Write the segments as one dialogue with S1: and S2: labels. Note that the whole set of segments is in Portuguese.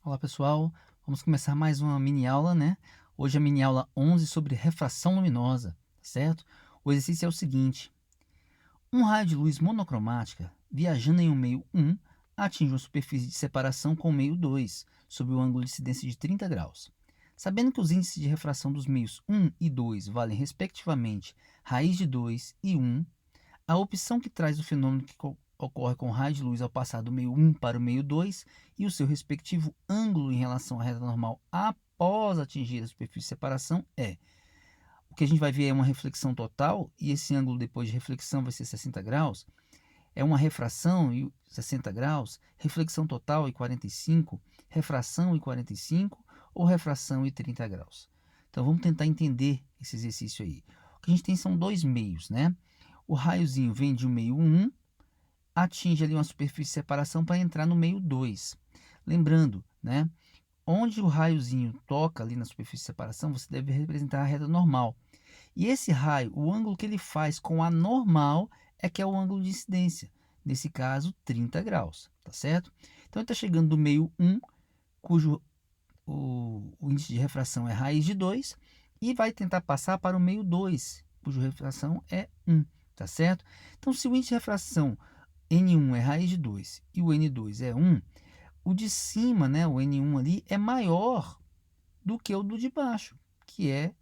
S1: Olá pessoal, vamos começar mais uma mini aula, né? Hoje é a mini aula 11 sobre refração luminosa, tá certo? O exercício é o seguinte: um raio de luz monocromática viajando em um meio 1 atinge uma superfície de separação com o meio 2, sob o ângulo de incidência de 30 graus. Sabendo que os índices de refração dos meios 1 e 2 valem respectivamente raiz de 2 e 1, a opção que traz o fenômeno que ocorre com o raio de luz ao passar do meio 1 para o meio 2 e o seu respectivo ângulo em relação à reta normal após atingir a superfície de separação é. O que a gente vai ver é uma reflexão total, e esse ângulo depois de reflexão vai ser 60 graus. É uma refração e 60 graus, reflexão total e 45, refração e 45 ou refração e 30 graus. Então vamos tentar entender esse exercício aí. O que a gente tem são dois meios, né? O raiozinho vem de um meio 1, atinge ali uma superfície de separação para entrar no meio 2. Lembrando, né? Onde o raiozinho toca ali na superfície de separação, você deve representar a reta normal. E esse raio, o ângulo que ele faz com a normal é que é o ângulo de incidência. Nesse caso, 30 graus, tá certo? Então, ele está chegando do meio 1, cujo o índice de refração é raiz de 2, e vai tentar passar para o meio 2, cuja refração é 1, tá certo? Então, se o índice de refração N1 é raiz de 2 e o N2 é 1, o de cima, né, o N1 ali, é maior do que o do de baixo, que é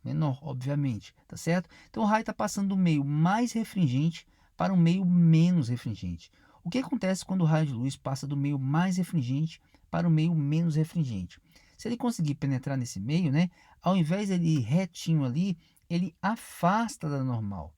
S1: menor, obviamente, tá certo? Então, o raio está passando do meio mais refringente para o meio menos refringente. O que acontece quando o raio de luz passa do meio mais refringente para o meio menos refringente? Se ele conseguir penetrar nesse meio, né, ao invés de ele ir retinho ali, ele afasta da normal,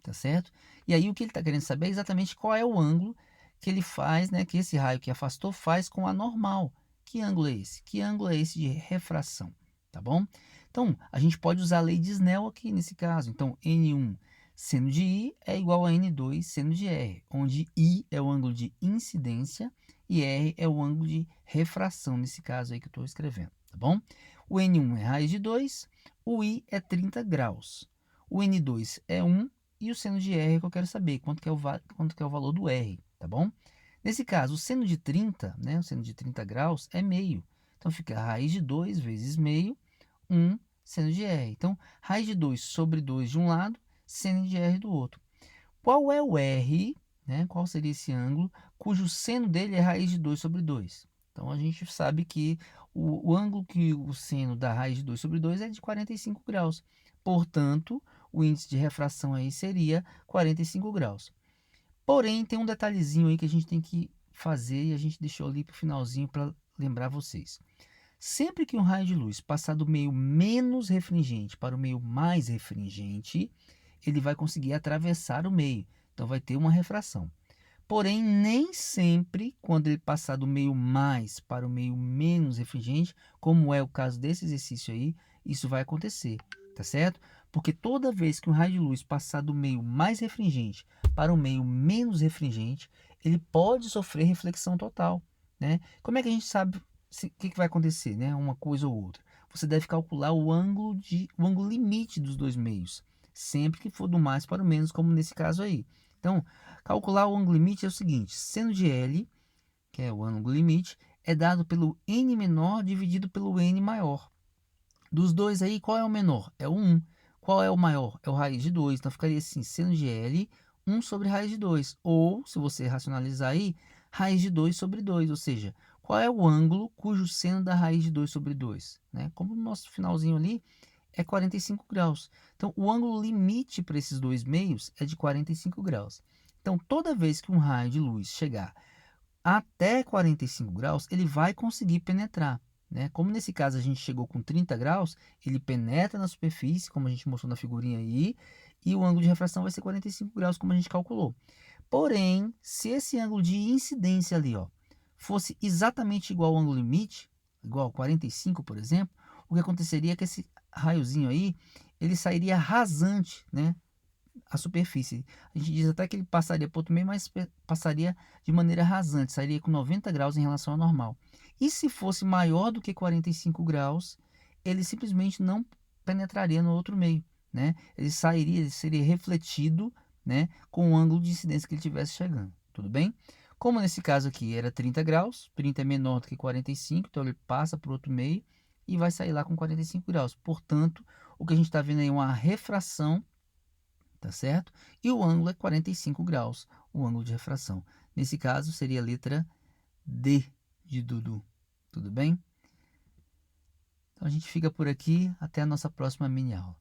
S1: tá certo? E aí o que ele está querendo saber é exatamente qual é o ângulo que ele faz, né, que esse raio que afastou faz com a normal. Que ângulo é esse? Que ângulo é esse de refração, tá bom? Então, a gente pode usar a lei de Snell aqui nesse caso. Então, N1 seno de I é igual a N2 seno de R, onde I é o ângulo de incidência e R é o ângulo de refração, nesse caso aí que eu estou escrevendo, tá bom? O N1 é raiz de 2, o I é 30 graus, o N2 é 1 e o seno de R que eu quero saber, quanto que é o valor do R, tá bom? Nesse caso, o seno de 30, né, o seno de 30 graus é meio. Então, fica raiz de 2 vezes meio, 1 seno de R. Então, raiz de 2 sobre 2 de um lado, seno de R do outro. Qual é o R, né? Qual seria esse ângulo, cujo seno dele é raiz de 2 sobre 2? Então, a gente sabe que o ângulo que o seno da raiz de 2 sobre 2 é de 45 graus. Portanto, o índice de refração aí seria 45 graus. Porém, tem um detalhezinho aí que a gente tem que fazer e a gente deixou ali para o finalzinho para lembrar vocês. Sempre que um raio de luz passar do meio menos refringente para o meio mais refringente, ele vai conseguir atravessar o meio, então vai ter uma refração. Porém, nem sempre, quando ele passar do meio mais para o meio menos refringente, como é o caso desse exercício aí, isso vai acontecer, tá certo? Porque toda vez que um raio de luz passar do meio mais refringente para o meio menos refringente, ele pode sofrer reflexão total, né? Como é que a gente sabe o que vai acontecer, né? Uma coisa ou outra. Você deve calcular o ângulo limite dos dois meios, sempre que for do mais para o menos, como nesse caso aí. Então, calcular o ângulo limite é o seguinte: seno de L, que é o ângulo limite, é dado pelo n menor dividido pelo n maior. Dos dois aí, qual é o menor? É o 1. Qual é o maior? É o raiz de 2. Então, ficaria assim, seno de L, 1 sobre raiz de 2. Ou, se você racionalizar aí, raiz de 2 sobre 2. Ou seja, qual é o ângulo cujo seno da raiz de 2 sobre 2? Né? Como no nosso finalzinho ali, é 45 graus. Então, o ângulo limite para esses dois meios é de 45 graus. Então, toda vez que um raio de luz chegar até 45 graus, ele vai conseguir penetrar, né? Como nesse caso a gente chegou com 30 graus, ele penetra na superfície, como a gente mostrou na figurinha aí, e o ângulo de refração vai ser 45 graus, como a gente calculou. Porém, se esse ângulo de incidência ali, ó, fosse exatamente igual ao ângulo limite, igual a 45, por exemplo, o que aconteceria é que esse raiozinho aí, ele sairia rasante, né, a superfície. A gente diz até que ele passaria por outro meio, mas passaria de maneira rasante, sairia com 90 graus em relação ao normal. E se fosse maior do que 45 graus, ele simplesmente não penetraria no outro meio, né? Ele seria refletido, né, com o ângulo de incidência que ele estivesse chegando. Tudo bem? Como nesse caso aqui era 30 graus, 30 é menor do que 45, então ele passa para o outro meio e vai sair lá com 45 graus. Portanto, o que a gente está vendo aí é uma refração, tá certo? E o ângulo é 45 graus, o ângulo de refração. Nesse caso, seria a letra D de Dudu. Tudo bem? Então a gente fica por aqui. Até a nossa próxima mini aula.